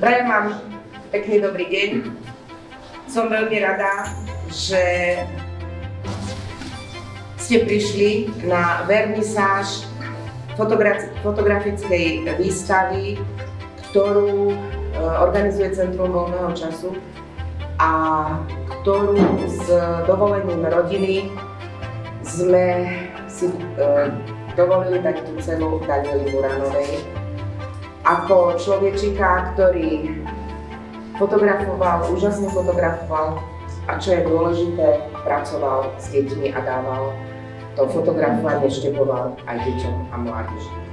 Prajem vám pekný dobrý deň. Som veľmi rada, že ste prišli na vernisáž fotografickej výstavy, ktorú organizuje Centrum voľného času a ktorú s dovolením rodiny sme si dovolili dať tú cenu Danieli Buranovej. Ako človečika, ktorý fotografoval, úžasne fotografoval a čo je dôležité, pracoval s deťmi a dával to fotografovanie, štepoval aj deťom a mládeži.